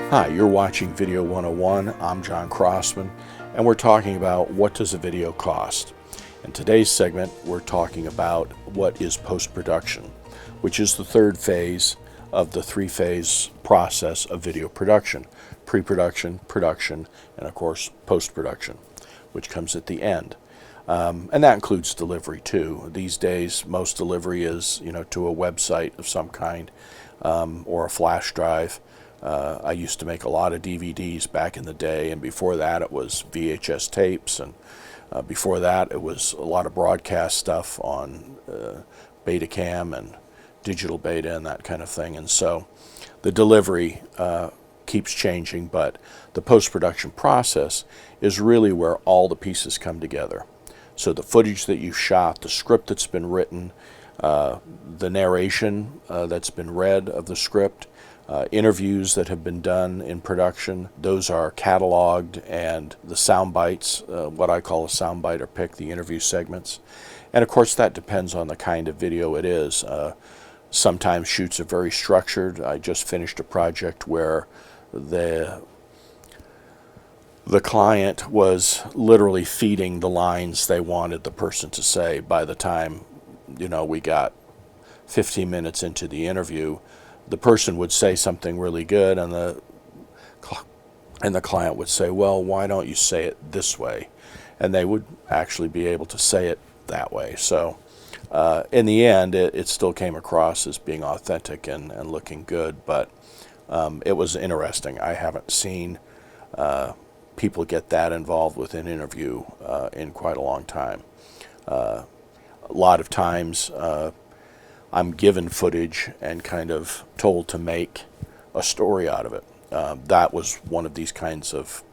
Hi, you're watching Video 101. I'm John Crossman, and we're talking about what does a video cost. In today's segment, we're talking about what is post-production, which is the third phase of the three-phase process of video production: pre-production, production, and of course post-production, which comes at the end. And that includes delivery too. These days, most delivery is, to a website of some kind, or a flash drive. I used to make a lot of DVDs back in the day, and before that it was VHS tapes, and before that it was a lot of broadcast stuff on Betacam and digital beta and that kind of thing. And so the delivery keeps changing, but the post-production process is really where all the pieces come together. So the footage that you shot, the script that's been written, the narration that's been read of the script, interviews that have been done in production, those are cataloged, and the sound bites, what I call a sound bite, are picked, the interview segments. And of course that depends on the kind of video it is. Sometimes shoots are very structured. I just finished a project where the client was literally feeding the lines they wanted the person to say. By the time, we got 15 minutes into the interview, the person would say something really good, and the client would say, well, why don't you say it this way? And they would actually be able to say it that way. So in the end, it still came across as being authentic and looking good, but it was interesting. I haven't seen people get that involved with an interview in quite a long time. A lot of times I'm given footage and kind of told to make a story out of it. That was one of these kinds of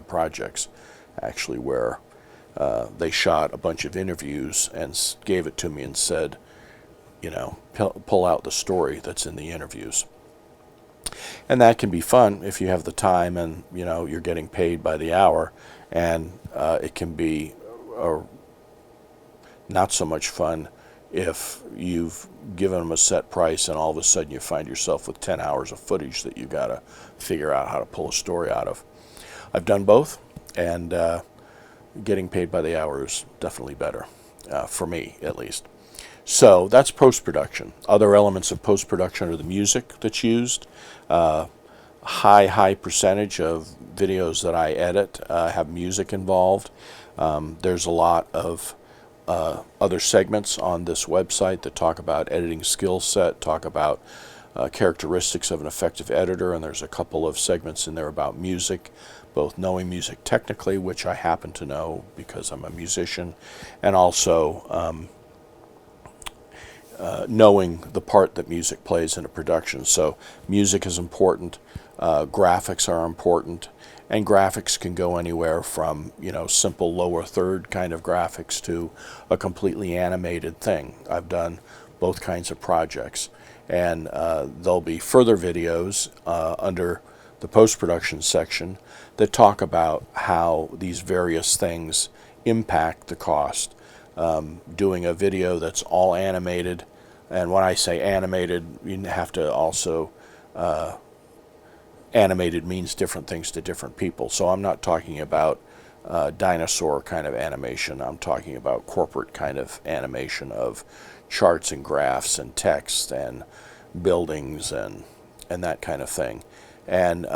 projects, actually, where they shot a bunch of interviews and gave it to me and said, pull out the story that's in the interviews. And that can be fun if you have the time and you're getting paid by the hour, and it can be not so much fun if you've given them a set price and all of a sudden you find yourself with 10 hours of footage that you've got to figure out how to pull a story out of. I've done both, and getting paid by the hour is definitely better, for me at least. So that's post-production. Other elements of post-production are the music that's used. High percentage of videos that I edit have music involved. There's a lot of other segments on this website that talk about editing skill set, talk about characteristics of an effective editor, and there's a couple of segments in there about music, both knowing music technically, which I happen to know because I'm a musician, and also knowing the part that music plays in a production. So music is important, graphics are important, and graphics can go anywhere from simple lower third kind of graphics to a completely animated thing. I've done both kinds of projects, and there'll be further videos under the post-production section that talk about how these various things impact the cost. Doing a video that's all animated, and when I say animated, you have to also animated means different things to different people. So I'm not talking about dinosaur kind of animation. I'm talking about corporate kind of animation of charts and graphs and text and buildings and that kind of thing. And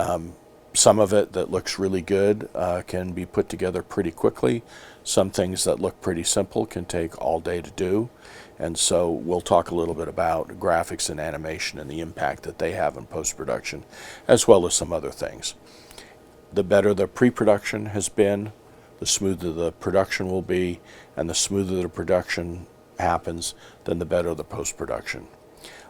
some of it that looks really good can be put together pretty quickly. Some things that look pretty simple can take all day to do. And so we'll talk a little bit about graphics and animation and the impact that they have in post-production, as well as some other things. The better the pre-production has been, the smoother the production will be, and the smoother the production happens, then the better the post-production.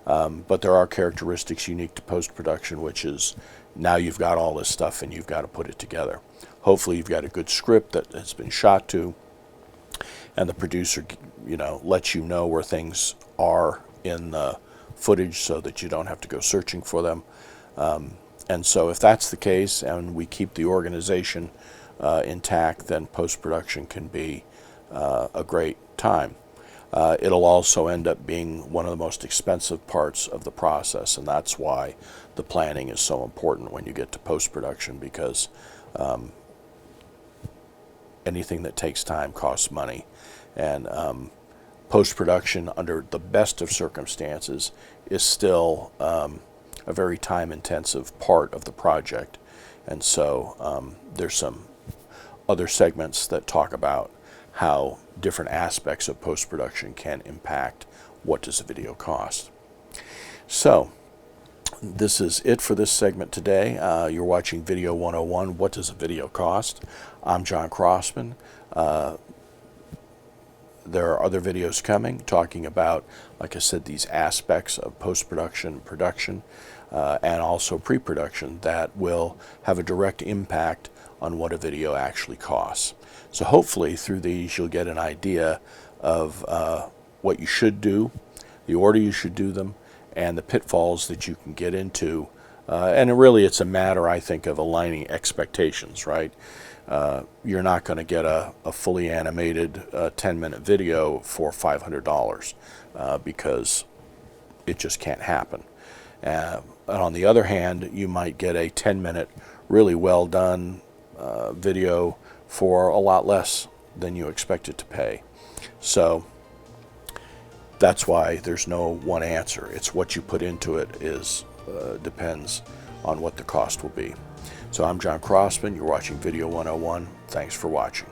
But there are characteristics unique to post-production, which is now you've got all this stuff and you've got to put it together. Hopefully you've got a good script that has been shot to, and the producer lets you know where things are in the footage so that you don't have to go searching for them. And so if that's the case and we keep the organization intact, then post-production can be a great time. it'll also end up being one of the most expensive parts of the process, and that's why the planning is so important when you get to post-production, because anything that takes time costs money. And post-production, under the best of circumstances, is still a very time-intensive part of the project. And so there's some other segments that talk about how different aspects of post-production can impact what does a video cost. So this is it for this segment today. You're watching Video 101, What Does a Video Cost? I'm John Crossman. There are other videos coming talking about, like I said, these aspects of post-production, production, and also pre-production that will have a direct impact on what a video actually costs. So hopefully through these you'll get an idea of what you should do, the order you should do them, and the pitfalls that you can get into. And really it's a matter, I think, of aligning expectations, right? You're not going to get a fully animated 10-minute video for $500 because it just can't happen. And on the other hand, you might get a 10-minute really well done video for a lot less than you expected to pay. So that's why there's no one answer. It's what you put into it depends on what the cost will be. So I'm John Crossman. You're watching Video 101. Thanks for watching.